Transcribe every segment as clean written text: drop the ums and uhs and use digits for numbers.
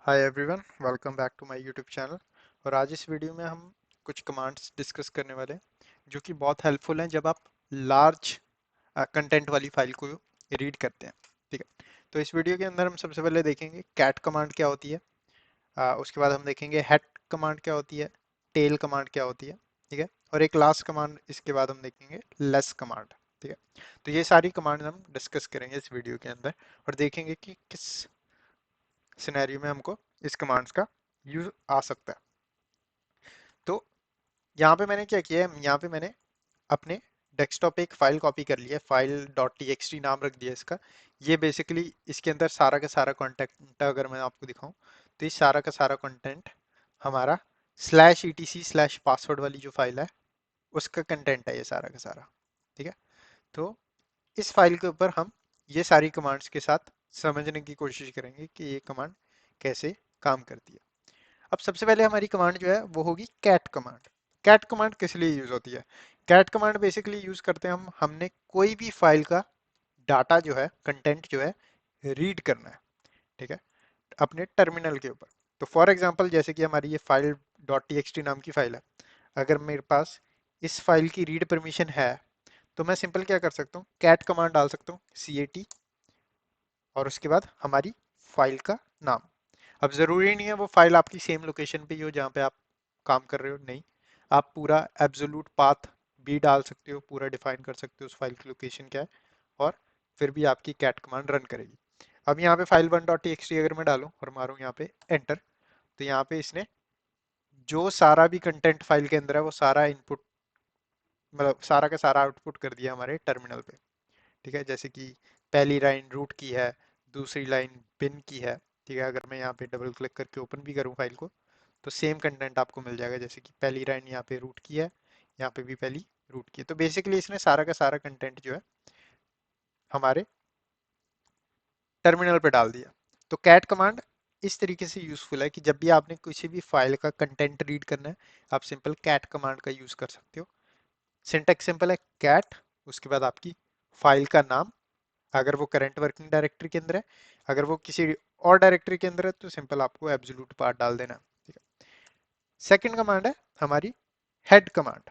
Hi everyone, welcome back to my YouTube channel. और आज इस वीडियो में हम कुछ कमांड्स डिस्कस करने वाले हैं जो कि बहुत हेल्पफुल हैं जब आप लार्ज कंटेंट वाली फाइल को रीड करते हैं। ठीक है, तो इस वीडियो के अंदर हम सबसे पहले देखेंगे कैट कमांड क्या होती है। उसके बाद हम देखेंगे हेड कमांड क्या होती है, टेल कमांड क्या होती है। ठीक है, और एक लास्ट कमांड इसके बाद हम देखेंगे लेस कमांड। ठीक है, तो ये सारी कमांड हम डिस्कस करेंगे इस वीडियो के अंदर और देखेंगे कि किस सिनेरियो में हमको इस कमांड्स का यूज आ सकता है। तो यहाँ पे मैंने क्या किया है, यहाँ पे मैंने अपने डेस्कटॉप पे एक फाइल कॉपी कर लिया है, file dot T X T नाम रख दिया इसका। ये बेसिकली इसके अंदर सारा का सारा कंटेंट अगर मैं आपको दिखाऊं तो इस सारा का सारा कंटेंट हमारा slash E T C slash password वाली जो फाइल है उसका कंटेंट है ये सारा का सारा। ठीक है, तो इस फाइल के ऊपर हम ये सारी कमांड्स के साथ समझने की कोशिश करेंगे कि ये कमांड कैसे काम करती है। अब सबसे पहले हमारी कमांड जो है वो होगी कैट कमांड। कैट कमांड किस लिए यूज होती है? कैट कमांड बेसिकली यूज करते हैं हम हमने कोई भी फाइल का डाटा जो है, कंटेंट जो है, रीड करना है। ठीक है, अपने टर्मिनल के ऊपर। तो फॉर एग्जांपल जैसे कि हमारी ये file dot T X T नाम की फाइल है, अगर मेरे पास इस फाइल की रीड परमिशन है तो मैं सिंपल क्या कर सकता हूँ, कैट कमांड डाल सकता हूँ, सी ए टी, और उसके बाद हमारी फाइल का नाम। अब जरूरी नहीं है वो फाइल आपकी सेम लोकेशन पे ही हो जहाँ पे आप काम कर रहे हो, नहीं, आप पूरा एब्सोल्यूट पाथ भी डाल सकते हो, पूरा डिफाइन कर सकते हो उस फाइल की लोकेशन क्या है, और फिर भी आपकी कैट कमांड रन करेगी। अब यहाँ पे file one dot T X T अगर मैं डालूं और मारूं यहाँ पे एंटर, तो यहाँ पे इसने जो सारा भी कंटेंट फाइल के अंदर है वो सारा इनपुट, मतलब सारा का सारा आउटपुट कर दिया हमारे टर्मिनल पे। ठीक है, जैसे कि पहली लाइन रूट की है, दूसरी लाइन बिन की है। ठीक है, अगर मैं यहाँ पे डबल क्लिक करके ओपन भी करूँ फाइल को तो सेम कंटेंट आपको मिल जाएगा, जैसे कि पहली लाइन यहाँ पे रूट की है, यहाँ पे भी पहली रूट की है। तो बेसिकली इसने सारा का सारा कंटेंट जो है हमारे टर्मिनल पे डाल दिया। तो कैट कमांड इस तरीके से यूजफुल है कि जब भी आपने किसी भी फाइल का कंटेंट रीड करना है, आप सिंपल कैट कमांड का यूज कर सकते हो। सिंटेक्स सिंपल है, कैट, उसके बाद आपकी फाइल का नाम, अगर वो करंट वर्किंग डायरेक्टरी के अंदर है, अगर वो किसी और डायरेक्टरी के अंदर है तो सिंपल आपको एब्सोल्यूट पाथ डाल देना। ठीक है, सेकंड कमांड है हमारी हेड कमांड।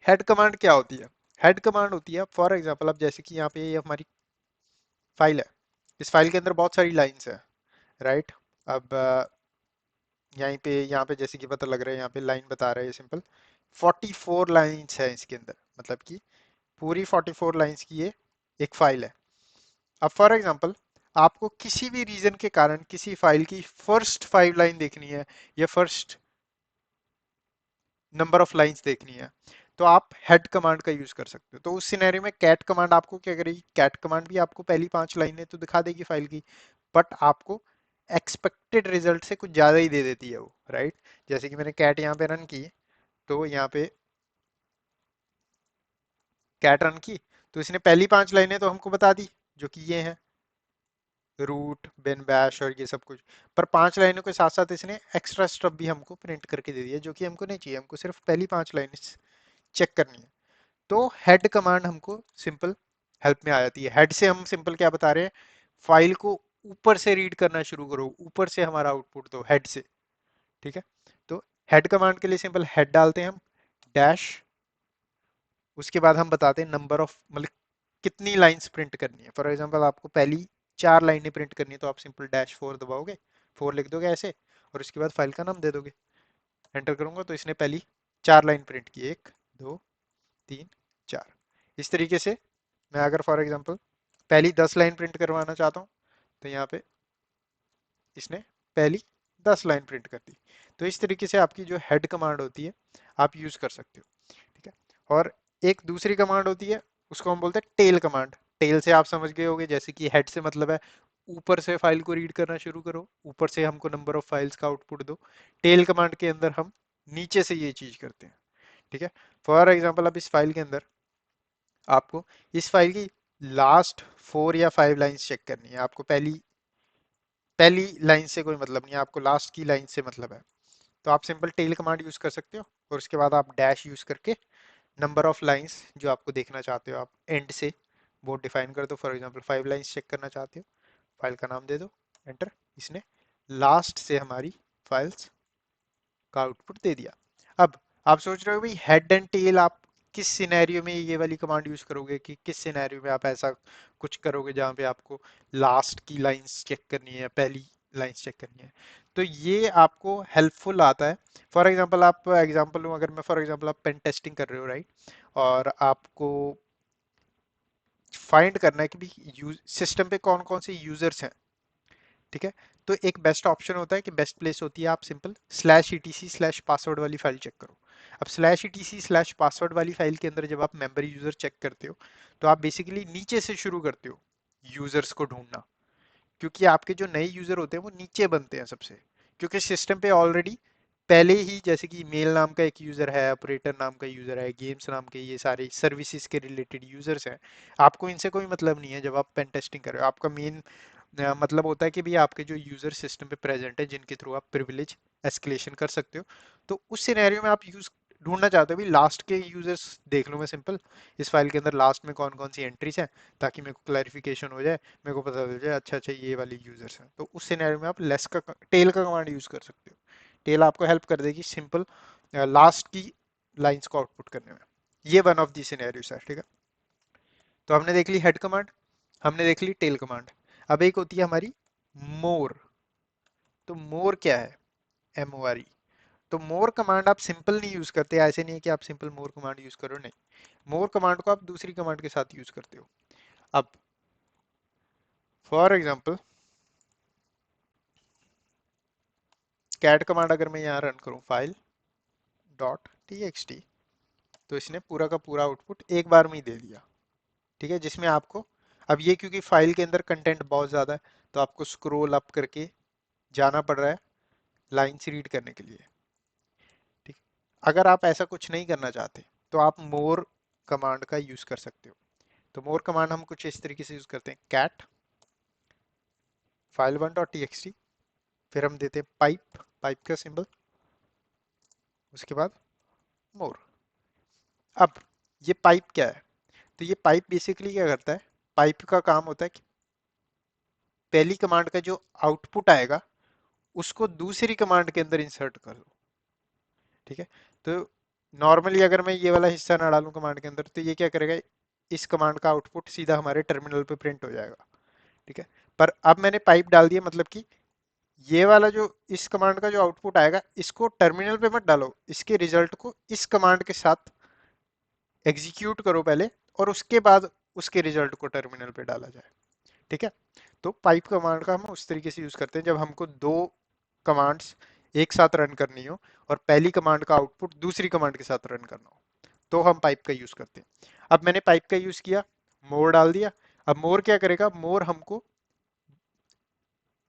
हेड कमांड क्या होती है? हेड कमांड होती है फॉर एग्जांपल, अब जैसे कि यहाँ पे ये हमारी फाइल है, इस फाइल के अंदर बहुत सारी लाइंस है, राइट। अब यहाँ पे जैसे कि पता लग रहा है, यहाँ पे लाइन बता रहा है सिंपल 44 लाइंस है इसके अंदर, मतलब कि पूरी 44 लाइंस की ये एक फाइल है। अब फॉर एग्जांपल आपको किसी भी रीजन के कारण किसी फाइल की फर्स्ट 5 लाइन देखनी है या फर्स्ट नंबर ऑफ लाइंस देखनी है, तो आप हेड कमांड का यूज कर सकते हो। तो उस सिनेरियो में कैट कमांड आपको क्या करेगी, कैट कमांड भी आपको पहली 5 लाइनें तो दिखा देगी फाइल की, बट आपको एक्सपेक्टेड रिजल्ट से कुछ ज्यादा ही दे देती है वो, राइट। जैसे कि मैंने कैट यहाँ पे रन की, तो यहाँ पे कैट रन की, तो इसने पहली 5 लाइनें तो हमको बता दी जो कि ये हैं, रूट बिन बैश और ये सब कुछ। पर 5 लाइनों के साथ साथ इसने एक्स्ट्रा स्टफ भी हमको प्रिंट करके दे दिया जो कि हमको नहीं चाहिए, हमको सिर्फ पहली 5 लाइन चेक करनी है। तो हेड कमांड हमको सिंपल हेल्प में आ जाती है। हेड से हम सिंपल क्या बता रहे हैं, फाइल को ऊपर से रीड करना शुरू करो, ऊपर से हमारा आउटपुट दो हेड से। ठीक है, तो हेड कमांड के लिए सिंपल हेड डालते हैं हम, डैश, उसके बाद हम बताते हैं नंबर ऑफ, मतलब कितनी लाइंस प्रिंट करनी है। फॉर एग्जांपल आपको पहली 4 लाइनें प्रिंट करनी है तो आप सिंपल डैश 4 दबाओगे, 4 लिख दोगे ऐसे, और उसके बाद फाइल का नाम दे दोगे। एंटर करूंगा तो इसने पहली 4 लाइन प्रिंट की, 1 2 3 4। इस तरीके से मैं अगर फॉर एग्जांपल पहली 10 लाइन प्रिंट करवाना चाहता हूँ तो यहाँ पे इसने पहली 10 लाइन प्रिंट कर दी। तो इस तरीके से आपकी जो हेड कमांड होती है आप यूज कर सकते हो। ठीक है, और एक दूसरी कमांड होती है, उसको हम बोलते हैं टेल कमांड। टेल से आप समझ गए होंगे, जैसे कि हेड से मतलब है ऊपर से फाइल को रीड करना शुरू करो, ऊपर से हमको नंबर ऑफ फाइल्स का आउटपुट दो। टेल कमांड के अंदर हम नीचे से ये चीज करते हैं। ठीक है, फॉर एग्जांपल अब इस फाइल के अंदर आपको इस फाइल की लास्ट 4 या 5 लाइंस चेक करनी है। आपको पहली पहली लाइन से कोई मतलब नहीं है, आपको लास्ट की लाइन से मतलब है। तो आप सिंपल टेल कमांड यूज कर सकते हो और उसके बाद आप डैश यूज करके नंबर ऑफ लाइंस जो आपको देखना चाहते हो आप एंड से वो डिफाइन कर दो। फॉर एग्जांपल 5 लाइंस चेक करना चाहते हो, फाइल का नाम दे दो, एंटर। इसने लास्ट से हमारी फाइल्स का आउटपुट दे दिया। अब आप सोच रहे हो भाई हेड एंड टेल आप किस सिनेरियो में ये वाली कमांड यूज करोगे, कि किस सिनेरियो में आप ऐसा कुछ करोगे जहां पे आपको लास्ट की लाइंस चेक करनी है, पहली लाइंस चेक करनी है। तो ये आपको हेल्पफुल आता है। फॉर एग्जांपल आप एग्जांपल लूं, अगर मैं फॉर एग्जांपल आप पेन टेस्टिंग कर रहे हो, राइट, और आपको फाइंड करना है कि भी सिस्टम पे कौन कौन से यूजर्स हैं, ठीक है। तो एक बेस्ट ऑप्शन होता है कि बेस्ट प्लेस होती है, आप simple slash etc slash password वाली फाइल चेक करो। अब स्लैश ईटीसी स्लैश पासवर्ड वाली फाइल के अंदर जब आप मेंबर यूजर चेक करते हो, तो आप बेसिकली नीचे से शुरू करते हो यूजर्स को ढूंढना, क्योंकि आपके जो नए यूजर होते हैं वो नीचे बनते हैं सबसे, क्योंकि सिस्टम पे ऑलरेडी पहले ही जैसे कि मेल नाम का एक यूजर है, ऑपरेटर नाम का यूजर है, गेम्स नाम के, ये सारे सर्विसेज के रिलेटेड यूजर्स हैं। आपको इनसे कोई मतलब नहीं है जब आप पेन टेस्टिंग कर रहे हो। आपका मेन मतलब होता है कि भी आपके जो यूजर सिस्टम पे प्रेजेंट है, जिनके थ्रू आप प्रिविलेज एस्केलेशन कर सकते हो, तो उस सिनेरियो में आप यूज ढूंढना चाहते हो भी लास्ट के यूजर्स देख लूं मैं सिंपल इस फाइल के अंदर लास्ट में कौन कौन सी एंट्रीज हैं, ताकि मेरे को क्लैरिफिकेशन हो जाए, मेरे को पता चल जाए अच्छा अच्छा ये वाली यूजर्स हैं। तो उस सिनेरियो में आप लेस का टेल का कमांड यूज कर सकते हो। टेल आपको हेल्प कर देगी सिंपल लास्ट की लाइंस को आउटपुट करने में। ये वन ऑफ दी सिनेरियोस है, ठीक है। तो हमने देख ली हेड कमांड, हमने देख ली टेल कमांड। अब एक होती है हमारी मोर। तो मोर क्या है? MORE। तो मोर कमांड आप सिंपल नहीं यूज करते, ऐसे नहीं है कि आप सिंपल मोर कमांड यूज करो, नहीं। मोर कमांड को आप दूसरी कमांड के साथ यूज करते हो। अब फॉर एग्जांपल कैट कमांड अगर मैं यहाँ रन करूँ, फाइल डॉट टीएक्सटी, तो इसने पूरा का पूरा आउटपुट एक बार में ही दे दिया, ठीक है। जिसमें आपको अब ये क्योंकि फाइल के अंदर कंटेंट बहुत ज्यादा है, तो आपको स्क्रॉल अप करके जाना पड़ रहा है लाइंस रीड करने के लिए, ठीक। अगर आप ऐसा कुछ नहीं करना चाहते तो आप मोर कमांड का यूज कर सकते हो। तो मोर कमांड हम कुछ इस तरीके से यूज करते हैं, cat file one dot T X T, फिर हम देते हैं पाइप, पाइप का सिंबल, उसके बाद मोर। अब ये पाइप क्या है? तो ये पाइप बेसिकली क्या करता है, पाइप का काम होता है कि पहली कमांड का जो आउटपुट आएगा उसको दूसरी कमांड के अंदर इंसर्ट कर दो, ठीक है। तो नॉर्मली अगर मैं ये वाला हिस्सा ना डालूं कमांड के अंदर, तो ये क्या करेगा, इस कमांड का आउटपुट सीधा हमारे टर्मिनल पे प्रिंट हो जाएगा, ठीक है। पर अब मैंने पाइप डाल दिया, मतलब कि ये वाला जो इस कमांड का जो आउटपुट आएगा, इसको टर्मिनल पे मत डालो, इसके रिजल्ट को इस कमांड के साथ एग्जीक्यूट करो पहले, और उसके बाद उसके रिजल्ट को टर्मिनल पे डाला जाए, ठीक है। तो पाइप कमांड का हम उस तरीके से यूज करते हैं जब हमको दो कमांड्स एक साथ रन करनी हो और पहली कमांड का आउटपुट दूसरी कमांड के साथ रन करना हो, तो हम पाइप का यूज करते हैं। अब मैंने पाइप का यूज किया, मोर डाल दिया। अब मोर क्या करेगा, मोर हमको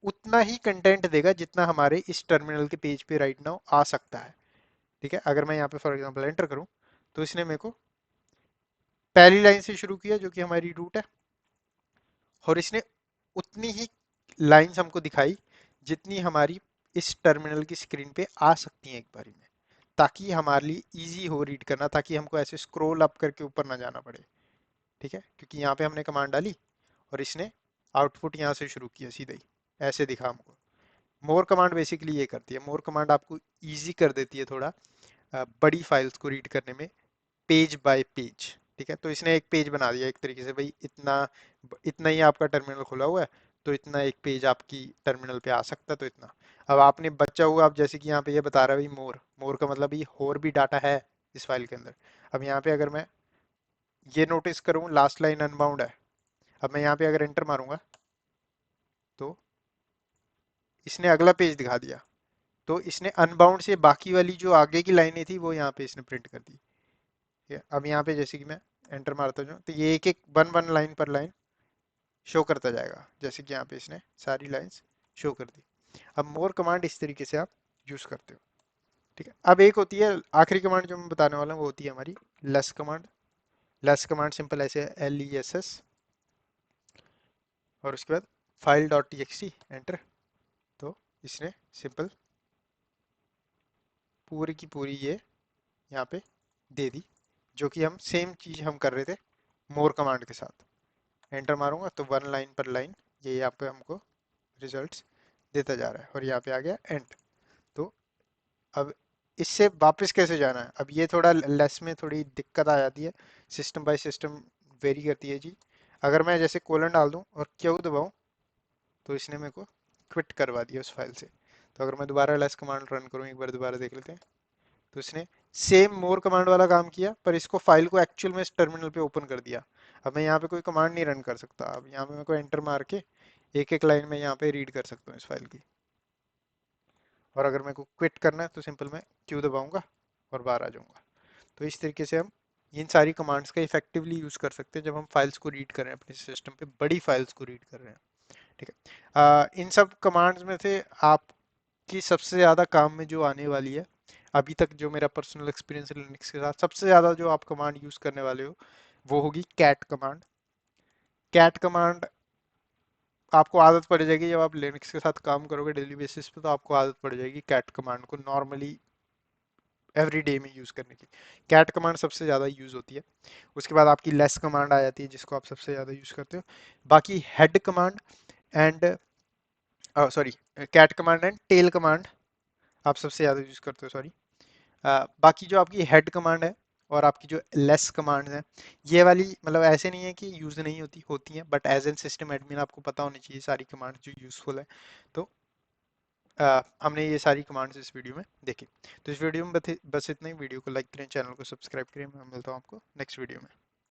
उतना ही कंटेंट देगा जितना हमारे इस टर्मिनल के पेज पे राइट नाउ आ सकता है, ठीक है। अगर मैं यहाँ पे फॉर एग्जांपल एंटर करूँ, तो इसने मेरे को पहली लाइन से शुरू किया जो कि हमारी रूट है, और इसने उतनी ही लाइंस हमको दिखाई जितनी हमारी इस टर्मिनल की स्क्रीन पे आ सकती हैं एक बारी में, ताकि हमारे लिए इजी हो रीड करना, ताकि हमको ऐसे स्क्रॉल अप करके ऊपर ना जाना पड़े, ठीक है। क्योंकि यहाँ पे हमने कमांड डाली और इसने आउटपुट यहाँ से शुरू किया सीधा ही, ऐसे दिखा हमको। मोर कमांड बेसिकली ये करती है, मोर कमांड आपको इजी कर देती है थोड़ा बड़ी फाइल्स को रीड करने में, पेज बाय पेज, ठीक है। तो इसने एक पेज बना दिया एक तरीके से, भाई इतना इतना ही आपका टर्मिनल खुला हुआ है, तो इतना एक पेज आपकी टर्मिनल पे आ सकता है, तो इतना। अब आपने बचा हुआ, आप जैसे कि यहाँ पे ये बता रहा है भाई मोर, मोर का मतलब ये और भी डाटा है इस फाइल के अंदर। अब यहाँ पे अगर मैं ये नोटिस करूँ, लास्ट लाइन अनबाउंड है। अब मैं यहाँ पे अगर एंटर मारूंगा, तो इसने अगला पेज दिखा दिया। तो इसने अनबाउंड से बाकी वाली जो आगे की लाइनें थी वो यहाँ पे इसने प्रिंट कर दी, ठीक है। अब यहाँ पे जैसे कि मैं एंटर मारता जाऊँ, तो ये एक एक वन वन लाइन पर लाइन शो करता जाएगा, जैसे कि यहाँ पे इसने सारी लाइंस शो कर दी। अब मोर कमांड इस तरीके से आप यूज करते हो, ठीक है। अब एक होती है आखिरी कमांड जो मैं बताने वाला हूँ, वो होती है हमारी less command. Less command simple ऐसे LESS, और उसके बाद file dot T X T enter. तो इसने सिंपल पूरी की पूरी ये यहाँ पे दे दी, जो कि हम सेम चीज हम कर रहे थे मोर कमांड के साथ। एंटर मारूंगा तो वन लाइन पर लाइन ये यहाँ पे हमको रिजल्ट्स देता जा रहा है और यहाँ पे आ गया एंड। तो अब इससे वापस कैसे जाना है, अब ये थोड़ा लेस में थोड़ी दिक्कत आ जाती है, सिस्टम बाय सिस्टम वेरी करती है जी। अगर मैं जैसे कोलन डाल दूं और क्यू दबाऊं तो इसने मेरे को क्विट करवा दिया उस फाइल से। तो अगर मैं दोबारा लेस कमांड रन करूं, एक बार दोबारा देख लेते हैं, तो इसने सेम मोर कमांड वाला काम किया पर इसको फाइल को एक्चुअल में इस टर्मिनल पे ओपन कर दिया। अब मैं यहाँ पे कोई कमांड नहीं रन कर सकता, अब यहाँ पे मैं को एंटर मार के एक एक लाइन में यहाँ पे रीड कर सकता हूँ इस फाइल की। और अगर मेरे को क्विट करना है तो सिंपल मैं क्यू दबाऊंगा और बाहर आ जाऊंगा। तो इस तरीके से हम इन सारी कमांड्स का इफेक्टिवली यूज कर सकते हैं जब हम फाइल्स को रीड कर रहे हैं, अपने सिस्टम पे बड़ी फाइल्स को रीड कर रहे हैं। ठीक है, इन सब कमांड्स में से आपकी सबसे ज्यादा काम में जो आने वाली है, अभी तक जो मेरा पर्सनल एक्सपीरियंस है लिनक्स के साथ, सबसे ज्यादा जो आप कमांड यूज करने वाले हो वो होगी कैट कमांड। कैट कमांड आपको आदत पड़ जाएगी जब आप लिनक्स के साथ काम करोगे डेली बेसिस पे, तो आपको आदत पड़ जाएगी कैट कमांड को नॉर्मली एवरी डे में यूज करने की। कैट कमांड सबसे ज्यादा यूज होती है। उसके बाद आपकी लेस कमांड आ जाती है जिसको आप सबसे ज्यादा यूज करते हो। बाकी head command and sorry, cat command and tail command आप सबसे ज्यादा यूज करते हो, सॉरी। बाकी जो आपकी हेड कमांड है और आपकी जो लेस कमांड है, ये वाली मतलब ऐसे नहीं है कि यूज नहीं होती, होती हैं, but as an system admin आपको पता होनी चाहिए सारी कमांड जो यूजफुल है। तो हमने ये सारी कमांड्स इस वीडियो में देखी। तो इस वीडियो में बस इतना ही। वीडियो को लाइक करें, चैनल को सब्सक्राइब करें। मैं मिलता हूँ आपको नेक्स्ट वीडियो में।